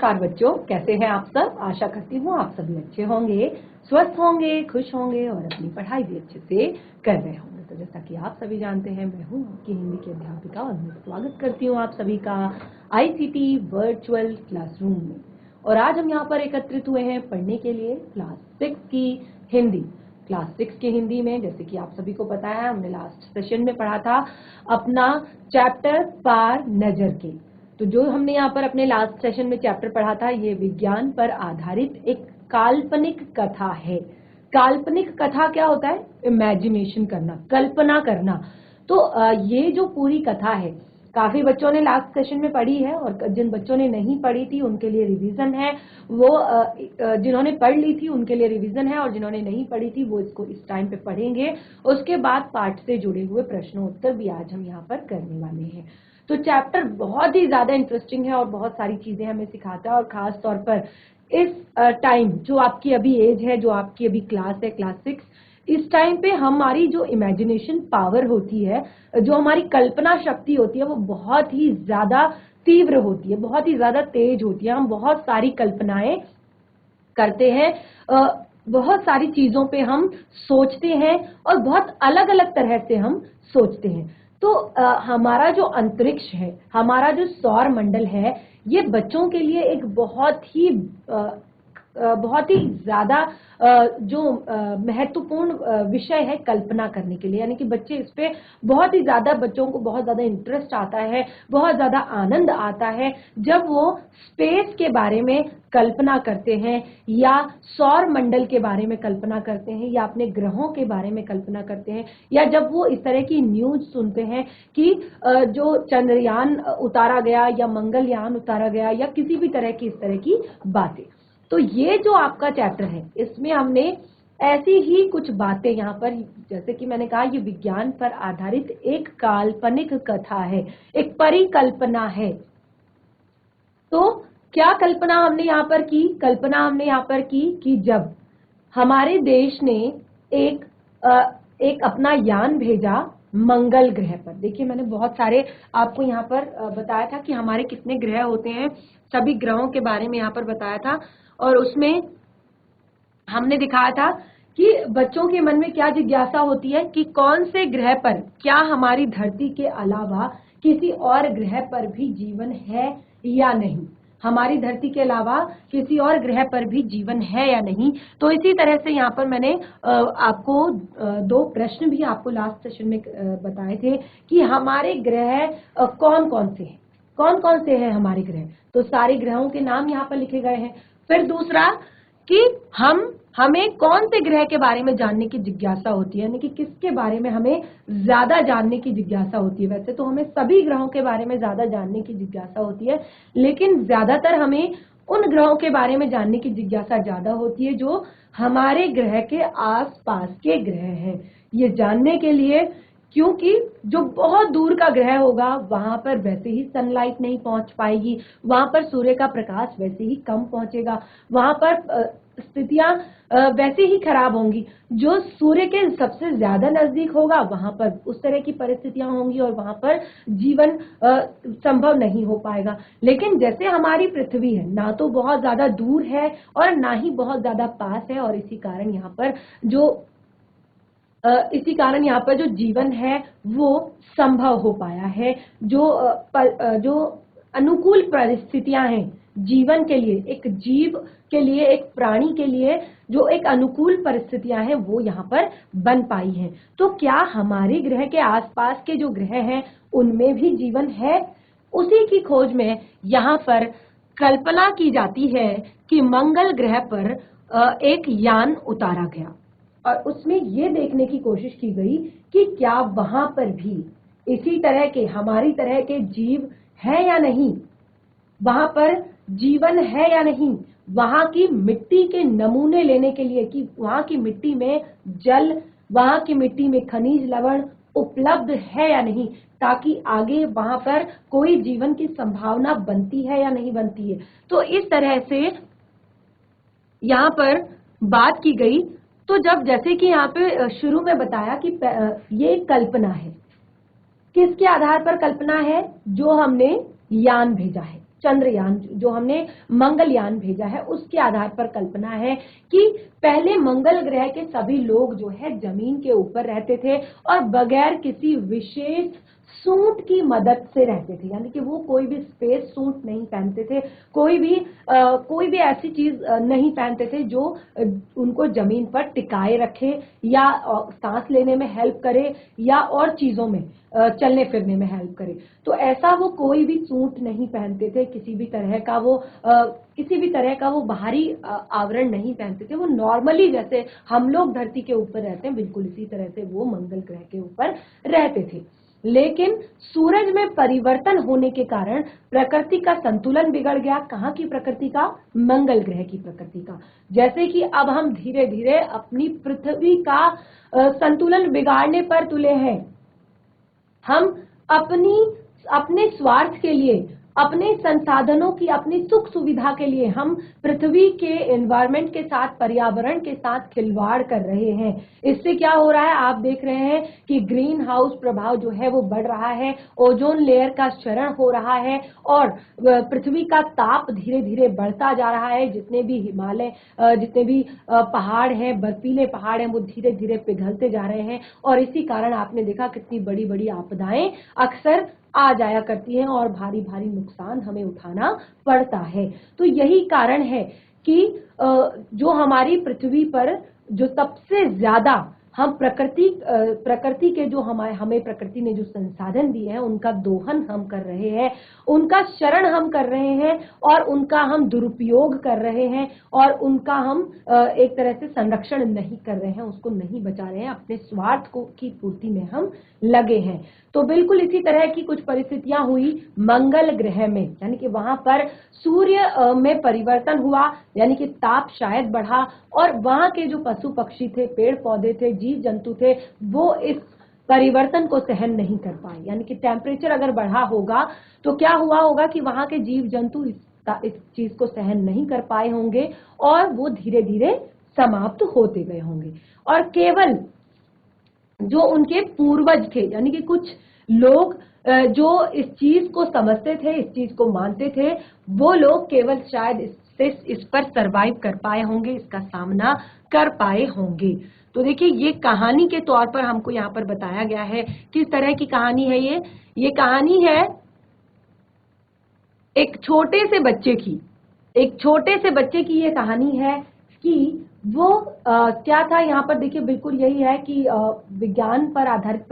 नमस्कार बच्चों, कैसे हैं आप सब। आशा करती हूँ आप सभी अच्छे होंगे, स्वस्थ होंगे, खुश होंगे और अपनी पढ़ाई भी अच्छे से कर रहे होंगे। तो जैसा कि आप सभी जानते हैं, मैं हूँ आपकी हिंदी की अध्यापिका और मैं स्वागत करती हूँ आप सभी का ICT वर्चुअल क्लासरूम में। और आज हम यहाँ पर एकत्रित हुए हैं पढ़ने के लिए क्लास 6 की हिंदी। क्लास 6 की हिंदी में जैसे कि आप सभी को पता है, हमने लास्ट सेशन में पढ़ा था अपना चैप्टर पार नजर के। तो जो हमने यहाँ पर अपने लास्ट सेशन में चैप्टर पढ़ा था, ये विज्ञान पर आधारित एक काल्पनिक कथा है। काल्पनिक कथा क्या होता है? इमेजिनेशन करना, कल्पना करना। तो ये जो पूरी कथा है, काफी बच्चों ने लास्ट सेशन में पढ़ी है और जिन बच्चों ने नहीं पढ़ी थी उनके लिए रिवीजन है। वो जिन्होंने पढ़ ली थी उनके लिए रिवीजन है और जिन्होंने नहीं पढ़ी थी वो इसको इस टाइम पे पढ़ेंगे। उसके बाद पाठ से जुड़े हुए प्रश्नोत्तर भी आज हम यहाँ पर करने वाले हैं। तो चैप्टर बहुत ही ज्यादा इंटरेस्टिंग है और बहुत सारी चीजें हमें सिखाता है। और खास तौर पर इस टाइम जो आपकी अभी एज है, जो आपकी अभी क्लास है, क्लास 6, इस टाइम पे हमारी जो इमेजिनेशन पावर होती है, जो हमारी कल्पना शक्ति होती है, वो बहुत ही ज्यादा तीव्र होती है, बहुत ही ज्यादा तेज होती है। हम बहुत सारी कल्पनाएं करते हैं, बहुत सारी चीजों पे हम सोचते हैं और बहुत अलग अलग तरह से हम सोचते हैं। तो हमारा जो अंतरिक्ष है, हमारा जो सौर मंडल है, ये बच्चों के लिए एक बहुत ही ज्यादा जो महत्वपूर्ण विषय है कल्पना करने के लिए। यानी कि बच्चे इस पे बहुत ही ज्यादा, बच्चों को बहुत ज्यादा इंटरेस्ट आता है, बहुत ज्यादा आनंद आता है जब वो स्पेस के बारे में कल्पना करते हैं या सौर मंडल के बारे में कल्पना करते हैं या अपने ग्रहों के बारे में कल्पना करते हैं, या जब वो इस तरह की न्यूज सुनते हैं कि जो चंद्रयान उतारा गया या मंगलयान उतारा गया या किसी भी तरह की इस तरह की बातें। तो ये जो आपका चैप्टर है, इसमें हमने ऐसी ही कुछ बातें यहाँ पर, जैसे कि मैंने कहा, ये विज्ञान पर आधारित एक काल्पनिक कथा है, एक परिकल्पना है। तो क्या कल्पना हमने यहाँ पर की? कल्पना हमने यहाँ पर की कि जब हमारे देश ने एक अपना यान भेजा मंगल ग्रह पर। देखिए, मैंने बहुत सारे आपको यहाँ पर बताया था कि हमारे कितने ग्रह होते हैं, सभी ग्रहों के बारे में यहाँ पर बताया था। और उसमें हमने दिखाया था कि बच्चों के मन में क्या जिज्ञासा होती है कि कौन से ग्रह पर, क्या हमारी धरती के अलावा किसी और ग्रह पर भी जीवन है या नहीं, हमारी धरती के अलावा किसी और ग्रह पर भी जीवन है या नहीं। तो इसी तरह से यहाँ पर मैंने आपको दो प्रश्न भी आपको लास्ट सेशन में बताए थे कि हमारे ग्रह कौन कौन से हैं, कौन कौन से हैं हमारे ग्रह। तो सारे ग्रहों के नाम यहाँ पर लिखे गए हैं। फिर दूसरा कि हमें कौन से ग्रह के बारे में जानने की जिज्ञासा होती है, यानी कि किसके बारे में हमें ज्यादा जानने की जिज्ञासा होती है। वैसे तो हमें सभी ग्रहों के बारे में ज्यादा जानने की जिज्ञासा होती है, लेकिन ज्यादातर हमें उन ग्रहों के बारे में जानने की जिज्ञासा ज्यादा होती है जो हमारे ग्रह के आसपास के ग्रह हैं। ये जानने के लिए, क्योंकि जो बहुत दूर का ग्रह होगा वहां पर वैसे ही सनलाइट नहीं पहुंच पाएगी, वहां पर सूर्य का प्रकाश वैसे ही कम पहुंचेगा, वहां पर स्थितियां वैसे ही खराब होंगी। जो सूर्य के सबसे ज्यादा नजदीक होगा वहां पर उस तरह की परिस्थितियां होंगी और वहां पर जीवन संभव नहीं हो पाएगा। लेकिन जैसे हमारी पृथ्वी है, ना तो बहुत ज्यादा दूर है और ना ही बहुत ज्यादा पास है, और इसी कारण यहाँ पर जो जीवन है वो संभव हो पाया है। जो अनुकूल परिस्थितियां हैं जीवन के लिए, एक जीव के लिए, एक प्राणी के लिए जो एक अनुकूल परिस्थितियां हैं वो यहाँ पर बन पाई हैं। तो क्या हमारे ग्रह के आसपास के जो ग्रह हैं उनमें भी जीवन है? उसी की खोज में यहाँ पर कल्पना की जाती है कि मंगल ग्रह पर एक यान उतारा गया और उसमें ये देखने की कोशिश की गई कि क्या वहां पर भी इसी तरह के, हमारी तरह के जीव है या नहीं, वहां पर जीवन है या नहीं, वहां की मिट्टी के नमूने लेने के लिए कि वहां की मिट्टी में जल, वहां की मिट्टी में खनिज लवण उपलब्ध है या नहीं, ताकि आगे वहां पर कोई जीवन की संभावना बनती है या नहीं बनती है। तो इस तरह से यहाँ पर बात की गई। तो जब, जैसे कि यहाँ पे शुरू में बताया कि ये कल्पना है, किसके आधार पर कल्पना है? जो हमने यान भेजा है, चंद्रयान जो हमने मंगलयान भेजा है उसके आधार पर कल्पना है कि पहले मंगल ग्रह के सभी लोग जो है जमीन के ऊपर रहते थे और बगैर किसी विशेष सूट की मदद से रहते थे, यानी कि वो कोई भी स्पेस सूट नहीं पहनते थे, कोई भी ऐसी चीज नहीं पहनते थे जो उनको जमीन पर टिकाए रखे या सांस लेने में हेल्प करे या और चीजों में चलने फिरने में हेल्प करे। तो ऐसा वो कोई भी सूट नहीं पहनते थे, किसी भी तरह का वो बाहरी आवरण नहीं पहनते थे। वो नॉर्मली जैसे हम लोग धरती के ऊपर रहते हैं बिल्कुल इसी तरह से वो मंगल ग्रह के ऊपर रहते थे। लेकिन सूरज में परिवर्तन होने के कारण प्रकृति का संतुलन बिगड़ गया। कहाँ की प्रकृति का? मंगल ग्रह की प्रकृति का। जैसे कि अब हम धीरे धीरे अपनी पृथ्वी का संतुलन बिगाड़ने पर तुले हैं। हम अपने स्वार्थ के लिए, अपने संसाधनों की, अपनी सुख सुविधा के लिए हम पृथ्वी के एनवायरनमेंट के साथ, पर्यावरण के साथ खिलवाड़ कर रहे हैं। इससे क्या हो रहा है? आप देख रहे हैं कि ग्रीन हाउस प्रभाव जो है वो बढ़ रहा है, ओजोन लेयर का क्षरण हो रहा है और पृथ्वी का ताप धीरे धीरे बढ़ता जा रहा है। जितने भी हिमालय, जितने भी पहाड़ हैं, बर्फीले पहाड़ हैं, वो धीरे धीरे पिघलते जा रहे हैं और इसी कारण आपने देखा कितनी बड़ी बड़ी आपदाएं अक्सर आ जाया करती हैं और भारी भारी नुकसान हमें उठाना पड़ता है। तो यही कारण है कि जो हमारी पृथ्वी पर जो सबसे ज्यादा हम प्रकृति के जो हमें प्रकृति ने जो संसाधन दिए हैं उनका दोहन हम कर रहे हैं, उनका शरण हम कर रहे हैं और उनका हम दुरुपयोग कर रहे हैं और उनका हम एक तरह से संरक्षण नहीं कर रहे हैं, उसको नहीं बचा रहे हैं, अपने स्वार्थ की पूर्ति में हम लगे हैं। तो बिल्कुल इसी तरह की कुछ परिस्थितियां हुई मंगल ग्रह में, यानी कि वहां पर सूर्य में परिवर्तन हुआ, यानी कि ताप शायद बढ़ा और वहां के जो पशु पक्षी थे, पेड़ पौधे थे, जीव जंतु थे, वो इस परिवर्तन को सहन नहीं कर पाए। यानी कि टेम्परेचर अगर बढ़ा होगा तो क्या हुआ होगा कि वहां के जीव जंतु इस चीज को सहन नहीं कर पाए होंगे और वो धीरे धीरे समाप्त होते गए होंगे और केवल जो उनके पूर्वज थे, यानी कि कुछ लोग जो इस चीज को समझते थे, इस चीज को मानते थे, वो लोग केवल शायद इस पर सरवाइव कर पाए होंगे, इसका सामना कर पाए होंगे। तो देखिए ये कहानी के तौर पर हमको यहाँ पर बताया गया है। किस तरह की कहानी है ये कहानी है एक छोटे से बच्चे की ये कहानी है कि वो क्या था। यहाँ पर देखिए बिल्कुल यही है कि विज्ञान पर आधारित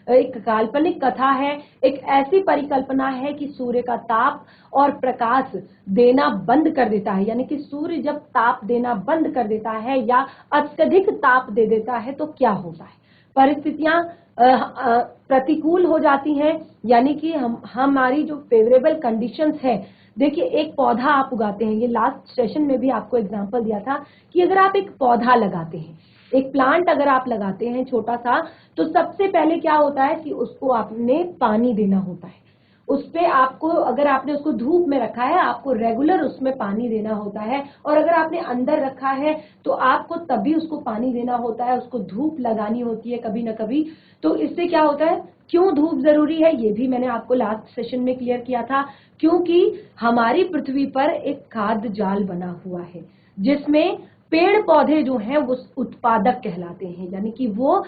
एक काल्पनिक कथा है। एक ऐसी परिकल्पना है कि सूर्य का ताप और प्रकाश देना बंद कर देता है, यानी कि सूर्य जब ताप देना बंद कर देता है या अत्यधिक ताप दे देता है तो क्या होता है, परिस्थितियां प्रतिकूल हो जाती हैं, यानी कि हमारी जो फेवरेबल कंडीशंस है। देखिए एक पौधा आप उगाते हैं, ये लास्ट सेशन में भी आपको एग्जांपल दिया था कि अगर आप एक पौधा लगाते हैं, एक प्लांट अगर आप लगाते हैं छोटा सा, तो सबसे पहले क्या होता है कि उसको आपने पानी देना होता है। उस पे आपको, अगर आपने उसको धूप में रखा है, आपको रेगुलर उसमें पानी देना होता है और अगर आपने अंदर रखा है तो आपको तभी उसको पानी देना होता है, उसको धूप लगानी होती है कभी ना कभी। तो इससे क्या होता है, क्यों धूप जरूरी है ये भी मैंने आपको लास्ट सेशन में क्लियर किया था, क्योंकि हमारी पृथ्वी पर एक खाद्य जाल बना हुआ है जिसमें पेड़ पौधे जो हैं वो उत्पादक कहलाते हैं, यानी कि वो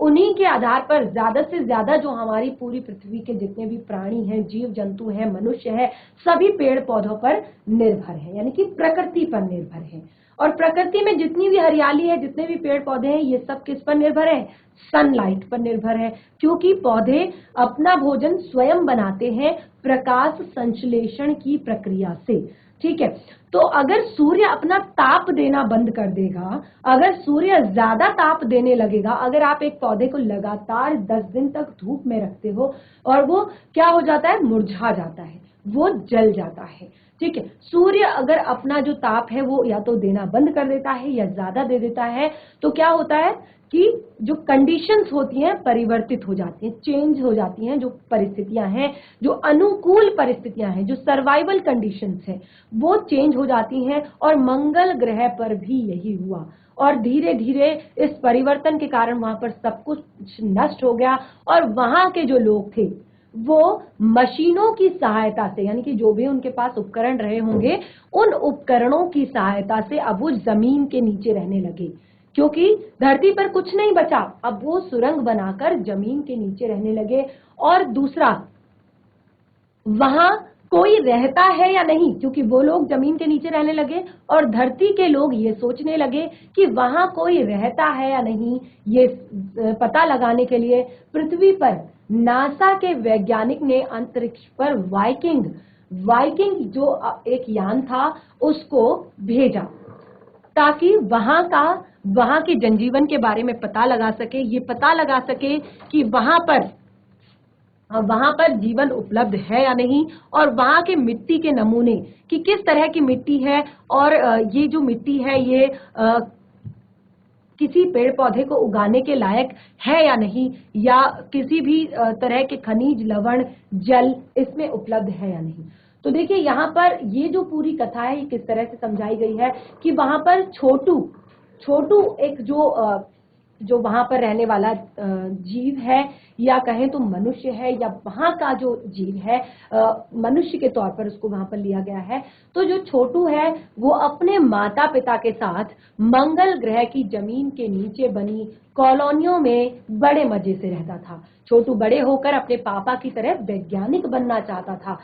उन्हीं के आधार पर ज्यादा से ज्यादा जो हमारी पूरी पृथ्वी के जितने भी प्राणी हैं, जीव जंतु हैं, मनुष्य है, सभी पेड़ पौधों पर निर्भर है, यानी कि प्रकृति पर निर्भर है। और प्रकृति में जितनी भी हरियाली है, जितने भी पेड़ पौधे हैं, ये सब किस पर निर्भर है, सनलाइट पर निर्भर है, क्योंकि पौधे अपना भोजन स्वयं बनाते हैं प्रकाश संश्लेषण की प्रक्रिया से। ठीक है, तो अगर सूर्य अपना ताप देना बंद कर देगा, अगर सूर्य ज्यादा ताप देने लगेगा, अगर आप एक पौधे को लगातार 10 दिन तक धूप में रखते हो और वो क्या हो जाता है, मुरझा जाता है, वो जल जाता है। ठीक है, सूर्य अगर अपना जो ताप है वो या तो देना बंद कर देता है या ज्यादा दे देता है, तो क्या होता है कि जो कंडीशंस होती हैं परिवर्तित हो जाती हैं, चेंज हो जाती हैं। जो परिस्थितियां हैं, जो अनुकूल परिस्थितियां हैं, जो सर्वाइवल कंडीशंस हैं, वो चेंज हो जाती हैं और मंगल ग्रह पर भी यही हुआ और धीरे धीरे इस परिवर्तन के कारण वहां पर सब कुछ नष्ट हो गया और वहां के जो लोग थे वो मशीनों की सहायता से, यानी कि जो भी उनके पास उपकरण रहे होंगे उन उपकरणों की सहायता से अब वो जमीन के नीचे रहने लगे, क्योंकि धरती पर कुछ नहीं बचा। अब वो सुरंग बनाकर जमीन के नीचे रहने लगे। और दूसरा, वहां कोई रहता है या नहीं, क्योंकि वो लोग जमीन के नीचे रहने लगे और धरती के लोग ये सोचने लगे कि वहां कोई रहता है या नहीं। ये पता लगाने के लिए पृथ्वी पर नासा के वैज्ञानिक ने अंतरिक्ष पर वाइकिंग जो एक यान था उसको भेजा, ताकि वहां के जनजीवन के बारे में पता लगा सके, ये पता लगा सके कि वहां पर जीवन उपलब्ध है या नहीं, और वहां के मिट्टी के नमूने कि किस तरह की मिट्टी है, और ये जो मिट्टी है ये किसी पेड़ पौधे को उगाने के लायक है या नहीं, या किसी भी तरह के खनिज, लवण, जल इसमें उपलब्ध है या नहीं। तो देखिए यहाँ पर ये जो पूरी कथा है ये किस तरह से समझाई गई है कि वहां पर छोटू एक जो वहां पर रहने वाला जीव है, या कहें तो मनुष्य है, या वहां का जो जीव है, मनुष्य के तौर पर उसको वहां पर लिया गया है। तो जो छोटू है वो अपने माता पिता के साथ मंगल ग्रह की जमीन के नीचे बनी कॉलोनियों में बड़े मजे से रहता था। छोटू बड़े होकर अपने पापा की तरह वैज्ञानिक बनना चाहता था।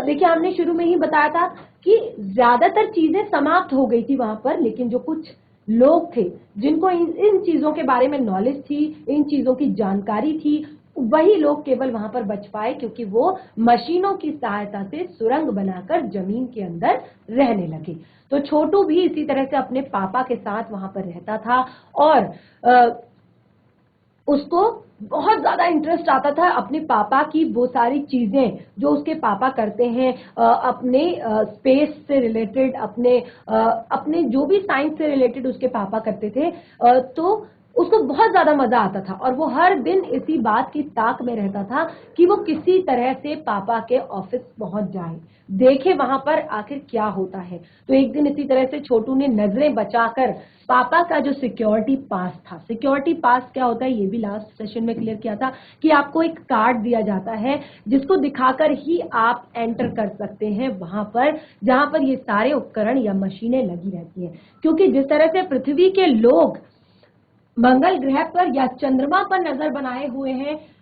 देखिए हमने शुरू में ही बताया था कि ज्यादातर चीजें समाप्त हो गई थी वहां पर, लेकिन जो कुछ लोग थे जिनको इन चीजों के बारे में नॉलेज थी, इन चीजों की जानकारी थी, वही लोग केवल वहां पर बच पाए, क्योंकि वो मशीनों की सहायता से सुरंग बनाकर जमीन के अंदर रहने लगे। तो छोटू भी इसी तरह से अपने पापा के साथ वहां पर रहता था, और उसको बहुत ज्यादा इंटरेस्ट आता था अपने पापा की वो सारी चीजें जो उसके पापा करते हैं, अपने स्पेस से रिलेटेड, अपने जो भी साइंस से रिलेटेड उसके पापा करते थे। तो उसको बहुत ज्यादा मजा आता था, और वो हर दिन इसी बात की ताक में रहता था कि वो किसी तरह से पापा के ऑफिस पहुंच जाए, देखे वहां पर आखिर क्या होता है। तो एक दिन इसी तरह से छोटू ने नजरें बचाकर पापा का जो सिक्योरिटी पास था, सिक्योरिटी पास क्या होता है ये भी लास्ट सेशन में क्लियर किया था कि आपको एक कार्ड दिया जाता है जिसको दिखाकर ही आप एंटर कर सकते हैं वहां पर जहां पर ये सारे उपकरण या मशीनें लगी रहती हैं। क्योंकि जिस तरह से पृथ्वी के लोग मंगल ग्रह पर या चंद्रमा पर नजर बनाए हुए हैं,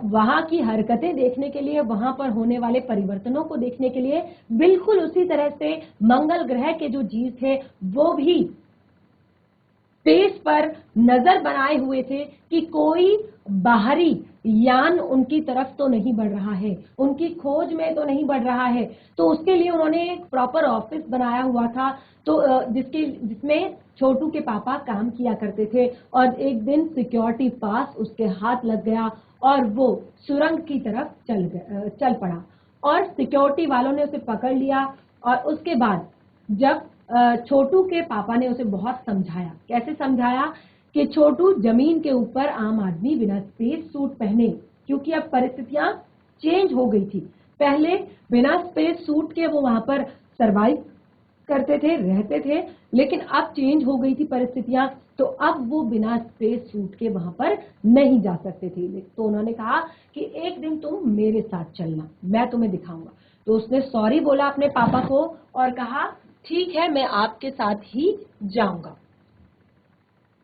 वहां की हरकतें देखने के लिए, वहां पर होने वाले परिवर्तनों को देखने के लिए, बिल्कुल उसी तरह से मंगल ग्रह के जो जीव थे वो भी स्पेस पर नजर बनाए हुए थे कि कोई बाहरी यान उनकी तरफ तो नहीं बढ़ रहा है, उनकी खोज में तो नहीं बढ़ रहा है। तो उसके लिए उन्होंने एक प्रॉपर ऑफिस बनाया हुआ था, तो जिसमें छोटू के पापा काम किया करते थे। और एक दिन सिक्योरिटी पास उसके हाथ लग गया और वो सुरंग की तरफ चल पड़ा, और सिक्योरिटी वालों ने उसे पकड़ लिया। और उसके बाद जब छोटू के पापा ने उसे बहुत समझाया, कैसे समझाया कि छोटू जमीन के ऊपर आम आदमी बिना स्पेस सूट पहने, क्योंकि अब परिस्थितियां चेंज हो गई थी। पहले बिना स्पेस सूट के वो वहां पर सरवाइव करते थे, रहते थे, लेकिन अब चेंज हो गई थी परिस्थितियां, तो अब वो बिना स्पेस सूट के वहां पर नहीं जा सकते थे। तो उन्होंने कहा कि एक दिन तुम मेरे साथ चलना, मैं तुम्हें दिखाऊंगा। तो उसने सॉरी बोला अपने पापा को और कहा ठीक है मैं आपके साथ ही जाऊंगा।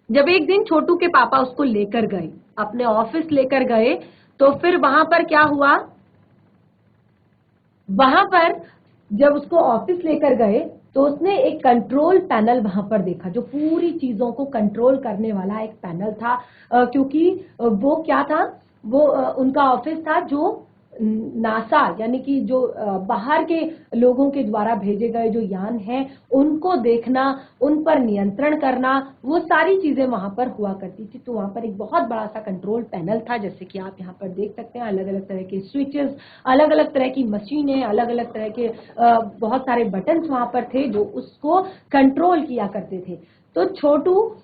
जब एक दिन छोटू के पापा उसको लेकर गए, अपने ऑफिस लेकर गए, तो फिर वहां पर क्या हुआ, वहां पर जब उसको ऑफिस लेकर गए तो उसने एक कंट्रोल पैनल वहां पर देखा, जो पूरी चीजों को कंट्रोल करने वाला एक पैनल था। क्योंकि वो क्या था, वो उनका ऑफिस था जो नासा यानी कि जो बाहर के लोगों के द्वारा भेजे गए जो यान हैं उनको देखना, उन पर नियंत्रण करना, वो सारी चीजें वहां पर हुआ करती थी। तो वहां पर एक बहुत बड़ा सा कंट्रोल पैनल था, जैसे कि आप यहाँ पर देख सकते हैं, अलग अलग तरह के स्विचेस, अलग अलग तरह की मशीनें, अलग अलग तरह के बहुत सारे बटन्स वहां पर थे जो उसको कंट्रोल किया करते थे। तो छोटू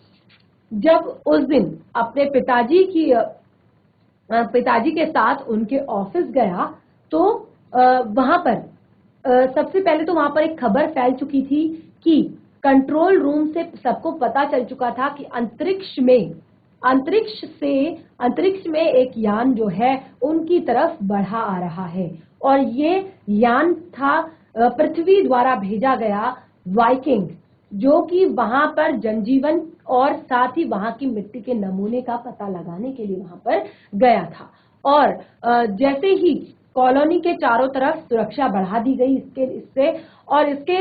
जब उस दिन अपने पिताजी के साथ उनके ऑफिस गया, तो वहां पर सबसे पहले तो वहां पर एक खबर फैल चुकी थी कि कंट्रोल रूम से सबको पता चल चुका था कि अंतरिक्ष से अंतरिक्ष में एक यान जो है उनकी तरफ बढ़ा आ रहा है। और ये यान था पृथ्वी द्वारा भेजा गया वाइकिंग, जो कि वहां पर जनजीवन और साथ ही वहां की मिट्टी के नमूने का पता लगाने के लिए वहां पर गया था। और जैसे ही कॉलोनी के चारों तरफ सुरक्षा बढ़ा दी गई इससे और इसके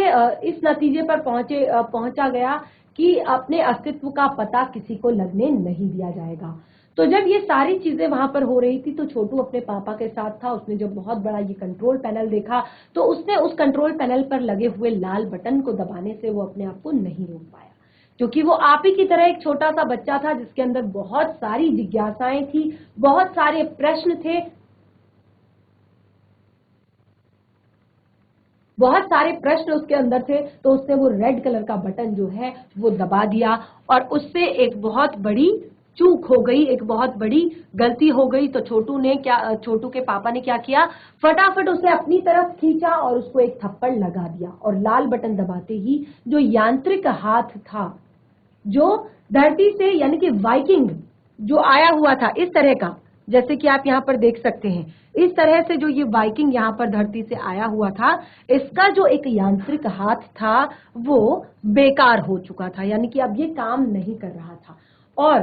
इस नतीजे पर पहुंचा गया कि अपने अस्तित्व का पता किसी को लगने नहीं दिया जाएगा। तो जब ये सारी चीजें वहां पर हो रही थी तो छोटू अपने पापा के साथ था। उसने जब बहुत बड़ा ये कंट्रोल पैनल देखा तो उसने उस कंट्रोल पैनल पर लगे हुए लाल बटन को दबाने से वो अपने आप को नहीं रोक पाया, क्योंकि वो आप ही की तरह एक छोटा सा बच्चा था जिसके अंदर बहुत सारी जिज्ञासाएं थी, बहुत सारे प्रश्न थे, बहुत सारे प्रश्न उसके अंदर थे। तो उसने वो रेड कलर का बटन जो है वो दबा दिया और उससे एक बहुत बड़ी चूक हो गई, एक बहुत बड़ी गलती हो गई। तो छोटू के पापा ने क्या किया, फटाफट उसे अपनी तरफ खींचा और उसको एक थप्पड़ लगा दिया। और लाल बटन दबाते ही जो यांत्रिक हाथ था जो धरती से यानी कि वाइकिंग जो आया हुआ था इस तरह का, जैसे कि आप यहाँ पर देख सकते हैं, इस तरह से जो ये वाइकिंग यहाँ पर धरती से आया हुआ था, इसका जो एक यांत्रिक हाथ था वो बेकार हो चुका था, यानी कि अब ये काम नहीं कर रहा था। और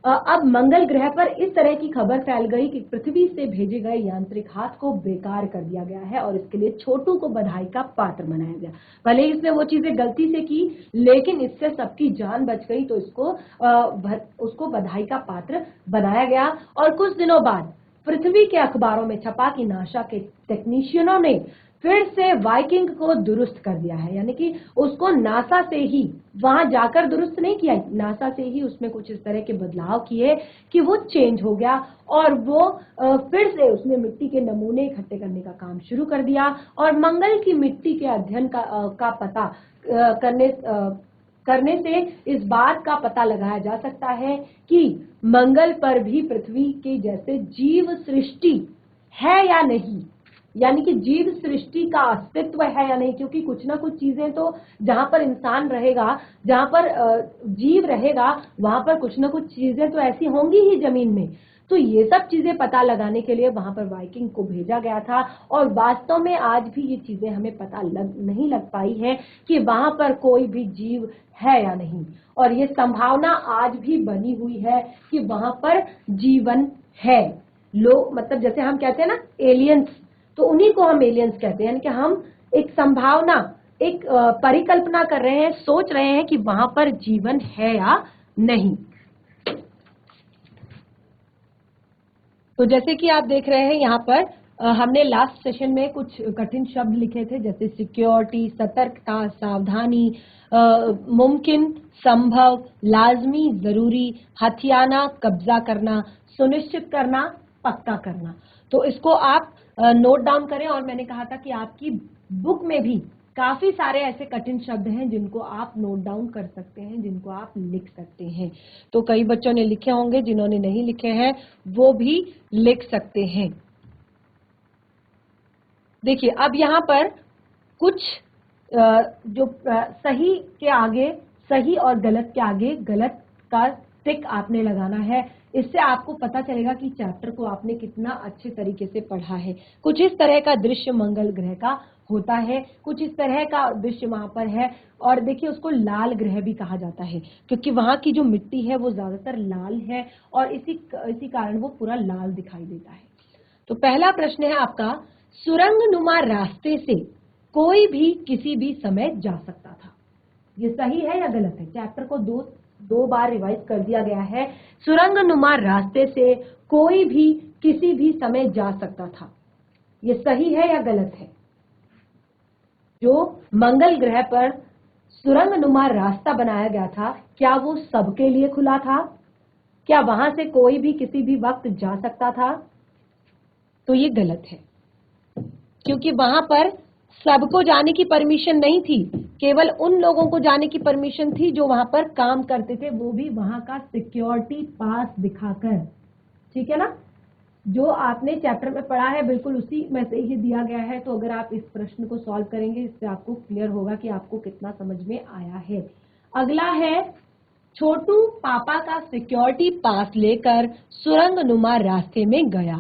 अब मंगल ग्रह पर इस तरह की खबर फैल गई कि पृथ्वी से भेजे गए यांत्रिक हाथ को बेकार कर दिया गया है और इसके लिए छोटू को बधाई का पात्र बनाया गया। भले ही इसने वो चीजें गलती से की, लेकिन इससे सबकी जान बच गई, तो उसको बधाई का पात्र बनाया गया। और कुछ दिनों बाद पृथ्वी के अखबारों में छपा कि नासा के टेक्नीशियनों ने फिर से वाइकिंग को दुरुस्त कर दिया है, यानी कि उसको नासा से ही वहां जाकर दुरुस्त नहीं किया, नासा से ही उसमें कुछ इस तरह के बदलाव किए कि वो चेंज हो गया और वो फिर से उसने मिट्टी के नमूने इकट्ठे करने का काम शुरू कर दिया। और मंगल की मिट्टी के अध्ययन का पता करने से इस बात का पता लगाया जा सकता है कि मंगल पर भी पृथ्वी के जैसे जीव सृष्टि है या नहीं, यानी कि जीव सृष्टि का अस्तित्व है या नहीं। क्योंकि कुछ ना कुछ चीजें तो जहां पर इंसान रहेगा, जहां पर जीव रहेगा, वहां पर कुछ ना कुछ चीजें तो ऐसी होंगी ही जमीन में। तो ये सब चीजें पता लगाने के लिए वहां पर वाइकिंग को भेजा गया था। और वास्तव में आज भी ये चीजें हमें पता नहीं लग पाई है कि वहां पर कोई भी जीव है या नहीं। और ये संभावना आज भी बनी हुई है कि वहां पर जीवन है। लोग मतलब जैसे हम कहते हैं ना एलियंस, तो उन्हीं को हम एलियंस कहते हैं, यानी कि हम एक संभावना, एक परिकल्पना कर रहे हैं, सोच रहे हैं कि वहां पर जीवन है या नहीं। तो जैसे कि आप देख रहे हैं यहाँ पर हमने लास्ट सेशन में कुछ कठिन शब्द लिखे थे, जैसे सिक्योरिटी, सतर्कता, सावधानी, मुमकिन, संभव, लाजमी, जरूरी, हथियाना, कब्जा करना, सुनिश्चित करना, पक्का करना। तो इसको आप नोट डाउन करें। और मैंने कहा था कि आपकी बुक में भी काफी सारे ऐसे कठिन शब्द हैं जिनको आप नोट डाउन कर सकते हैं, जिनको आप लिख सकते हैं। तो कई बच्चों ने लिखे होंगे, जिन्होंने नहीं लिखे हैं वो भी लिख सकते हैं। देखिए अब यहाँ पर कुछ जो सही के आगे, सही और गलत के आगे गलत का टिक आपने लगाना है। इससे आपको पता चलेगा कि चैप्टर को आपने कितना अच्छे तरीके से पढ़ा है। कुछ इस तरह का दृश्य मंगल ग्रह का होता है, कुछ इस तरह का दृश्य वहां पर है। और देखिए उसको लाल ग्रह भी कहा जाता है, क्योंकि वहां की जो मिट्टी है वो ज्यादातर लाल है और इसी कारण वो पूरा लाल दिखाई देता है। तो पहला प्रश्न है आपका, सुरंगनुमा रास्ते से कोई भी किसी भी समय जा सकता था। ये सही है या गलत है? चैप्टर को दो बार रिवाइज कर दिया गया है। सुरंगनुमा रास्ते से कोई भी किसी भी समय जा सकता था, ये सही है या गलत है? जो मंगल ग्रह पर सुरंगनुमा रास्ता बनाया गया था, क्या वो सबके लिए खुला था? क्या वहां से कोई भी किसी भी वक्त जा सकता था? तो ये गलत है, क्योंकि वहां पर सबको जाने की परमिशन नहीं थी, केवल उन लोगों को जाने की परमिशन थी जो वहां पर काम करते थे, वो भी वहां का सिक्योरिटी पास दिखाकर। ठीक है ना? जो आपने चैप्टर में पढ़ा है बिल्कुल उसी में से ही दिया गया है। तो अगर आप इस प्रश्न को सॉल्व करेंगे, इससे आपको क्लियर होगा कि आपको कितना समझ में आया है। अगला है छोटू पापा का सिक्योरिटी पास लेकर सुरंगनुमा रास्ते में गया।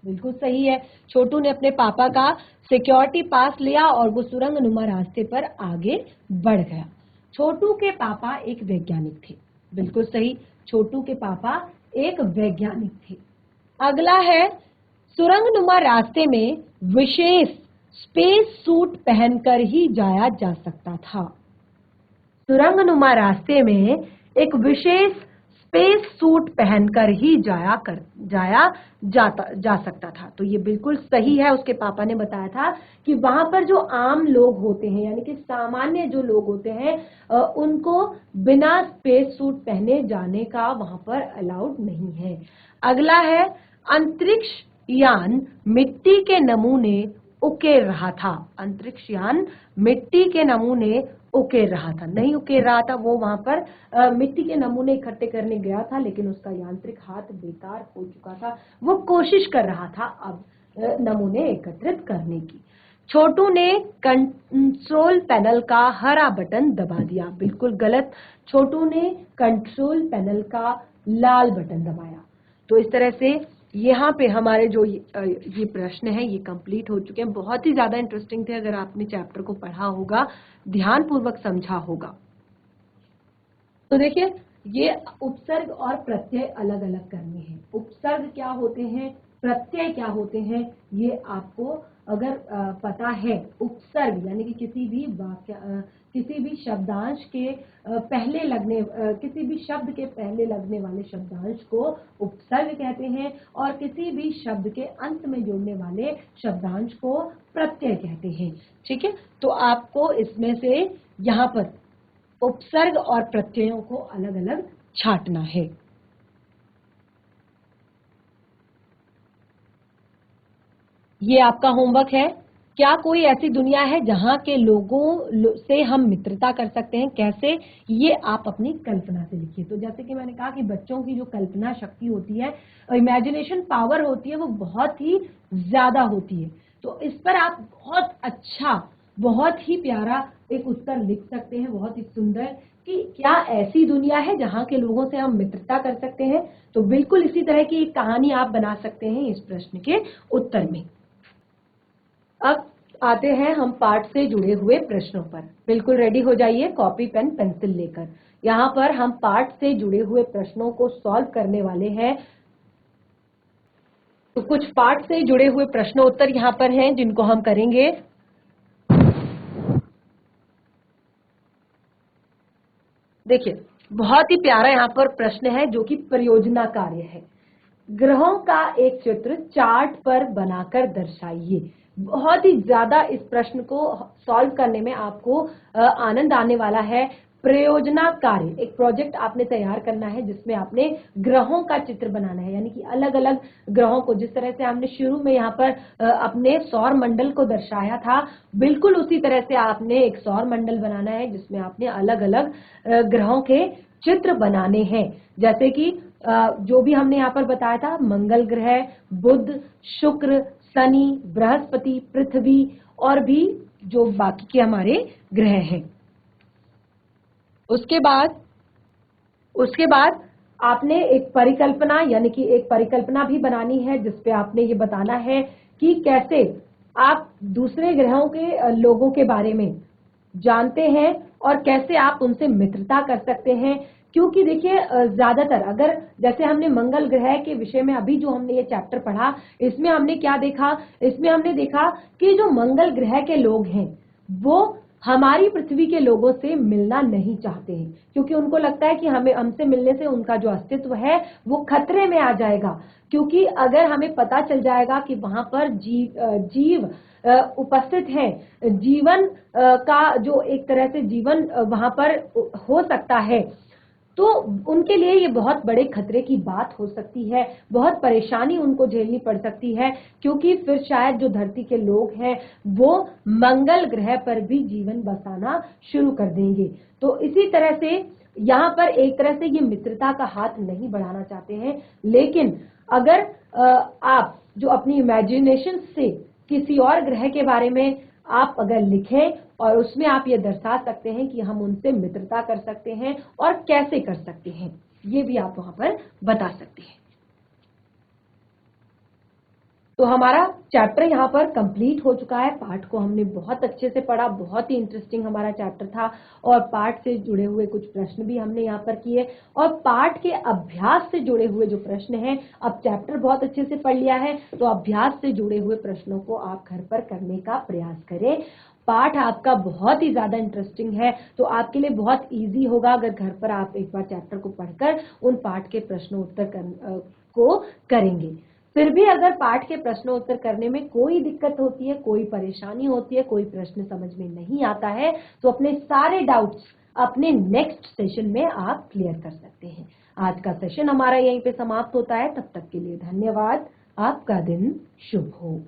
बिल्कुल सही है, छोटू ने अपने पापा का सिक्योरिटी पास लिया और वो सुरंगनुमा रास्ते पर आगे बढ़ गया। छोटू के पापा एक वैज्ञानिक थे। बिल्कुल सही, छोटू के पापा एक वैज्ञानिक थे। अगला है, सुरंगनुमा रास्ते में विशेष स्पेस सूट पहनकर ही जाया जा सकता था। सुरंगनुमा रास्ते में एक विशेष स्पेस सूट पहनकर ही जा सकता था। तो ये बिल्कुल सही है, उसके पापा ने बताया था कि वहां पर जो आम लोग होते हैं यानी कि सामान्य जो लोग होते हैं उनको बिना स्पेस सूट पहने जाने का वहां पर अलाउड नहीं है। अगला है, अंतरिक्ष यान मिट्टी के नमूने उकेर रहा था। अंतरिक्ष यान मिट्टी के नमूने उकेर रहा था, नहीं उकेर रहा था, वो वहां पर मिट्टी के नमूने इकट्ठे करने गया था, लेकिन उसका यांत्रिक हाथ बेकार हो चुका था। वो कोशिश कर रहा था अब नमूने एकत्रित करने की। छोटू ने कंट्रोल पैनल का हरा बटन दबा दिया। बिल्कुल गलत, छोटू ने कंट्रोल पैनल का लाल बटन दबाया। तो इस तरह से यहाँ पे हमारे जो ये प्रश्न है ये कंप्लीट हो चुके हैं। बहुत ही ज्यादा इंटरेस्टिंग थे, अगर आपने चैप्टर को पढ़ा होगा, ध्यान पूर्वक समझा होगा। तो देखिए, ये उपसर्ग और प्रत्यय अलग अलग करने हैं। उपसर्ग क्या होते हैं, प्रत्यय क्या होते हैं, ये आपको अगर पता है। उपसर्ग यानी कि किसी भी वाक्य किसी भी शब्दांश के पहले लगने किसी भी शब्द के पहले लगने वाले शब्दांश को उपसर्ग कहते हैं, और किसी भी शब्द के अंत में जोड़ने वाले शब्दांश को प्रत्यय कहते हैं। ठीक है, तो आपको इसमें से यहाँ पर उपसर्ग और प्रत्ययों को अलग अलग छांटना है। ये आपका होमवर्क है। क्या कोई ऐसी दुनिया है जहां के लोगों से हम मित्रता कर सकते हैं, कैसे, ये आप अपनी कल्पना से लिखिए। तो जैसे कि मैंने कहा कि बच्चों की जो कल्पना शक्ति होती है, इमेजिनेशन पावर होती है, वो बहुत ही ज्यादा होती है। तो इस पर आप बहुत अच्छा, बहुत ही प्यारा एक उत्तर लिख सकते हैं, बहुत ही सुंदर, कि क्या ऐसी दुनिया है जहां के लोगों से हम मित्रता कर सकते हैं। तो बिल्कुल इसी तरह की एक कहानी आप बना सकते हैं इस प्रश्न के उत्तर में। अब आते हैं हम पाठ से जुड़े हुए प्रश्नों पर। बिल्कुल रेडी हो जाइए कॉपी पेन पेंसिल लेकर। यहाँ पर हम पाठ से जुड़े हुए प्रश्नों को सॉल्व करने वाले हैं। तो कुछ पाठ से जुड़े हुए प्रश्नोत्तर यहाँ पर हैं जिनको हम करेंगे। देखिए, बहुत ही प्यारा यहाँ पर प्रश्न है जो कि परियोजना कार्य है। ग्रहों का एक चित्र चार्ट पर बनाकर दर्शाइए। बहुत ही ज्यादा इस प्रश्न को सॉल्व करने में आपको आनंद आने वाला है। प्रयोजना कार्य, एक प्रोजेक्ट आपने तैयार करना है जिसमें आपने ग्रहों का चित्र बनाना है, यानी कि अलग अलग ग्रहों को, जिस तरह से हमने शुरू में यहाँ पर अपने सौर मंडल को दर्शाया था, बिल्कुल उसी तरह से आपने एक सौर मंडल बनाना है जिसमें आपने अलग अलग ग्रहों के चित्र बनाने हैं। जैसे कि जो भी हमने यहाँ पर बताया था, मंगल ग्रह, बुध, शुक्र, शनि, बृहस्पति, पृथ्वी और भी जो बाकी के हमारे ग्रह हैं। उसके बाद आपने एक परिकल्पना, यानी कि एक परिकल्पना भी बनानी है जिसपे आपने ये बताना है कि कैसे आप दूसरे ग्रहों के लोगों के बारे में जानते हैं और कैसे आप उनसे मित्रता कर सकते हैं। क्योंकि देखिए, ज्यादातर अगर जैसे हमने मंगल ग्रह के विषय में अभी जो हमने ये चैप्टर पढ़ा, इसमें हमने क्या देखा, इसमें हमने देखा कि जो मंगल ग्रह के लोग हैं वो हमारी पृथ्वी के लोगों से मिलना नहीं चाहते हैं, क्योंकि उनको लगता है कि हमसे मिलने से उनका जो अस्तित्व है वो खतरे में आ जाएगा। क्योंकि अगर हमें पता चल जाएगा कि वहां पर जीव उपस्थित है, जीवन का जो एक तरह से जीवन वहां पर हो सकता है, तो उनके लिए ये बहुत बड़े खतरे की बात हो सकती है, बहुत परेशानी उनको झेलनी पड़ सकती है। क्योंकि फिर शायद जो धरती के लोग हैं वो मंगल ग्रह पर भी जीवन बसाना शुरू कर देंगे। तो इसी तरह से यहाँ पर एक तरह से ये मित्रता का हाथ नहीं बढ़ाना चाहते हैं, लेकिन अगर आप जो अपनी इमेजिनेशन से किसी और ग्रह के बारे में आप अगर लिखें और उसमें आप ये दर्शा सकते हैं कि हम उनसे मित्रता कर सकते हैं और कैसे कर सकते हैं, ये भी आप वहां पर बता सकते हैं। तो हमारा चैप्टर यहाँ पर कंप्लीट हो चुका है। पाठ को हमने बहुत अच्छे से पढ़ा, बहुत ही इंटरेस्टिंग हमारा चैप्टर था और पाठ से जुड़े हुए कुछ प्रश्न भी हमने यहाँ पर किए और पाठ के अभ्यास से जुड़े हुए जो प्रश्न हैं, अब चैप्टर बहुत अच्छे से पढ़ लिया है तो अभ्यास से जुड़े हुए प्रश्नों को आप घर पर करने का प्रयास करें। पाठ आपका बहुत ही ज्यादा इंटरेस्टिंग है तो आपके लिए बहुत इजी होगा अगर घर पर आप एक बार चैप्टर को पढ़कर उन पाठ के प्रश्नोत्तर को करेंगे। फिर भी अगर पाठ के प्रश्नोत्तर करने में कोई दिक्कत होती है, कोई परेशानी होती है, कोई प्रश्न समझ में नहीं आता है तो अपने सारे डाउट्स अपने नेक्स्ट सेशन में आप क्लियर कर सकते हैं। आज का सेशन हमारा यहीं पे समाप्त होता है। तब तक के लिए धन्यवाद। आपका दिन शुभ हो।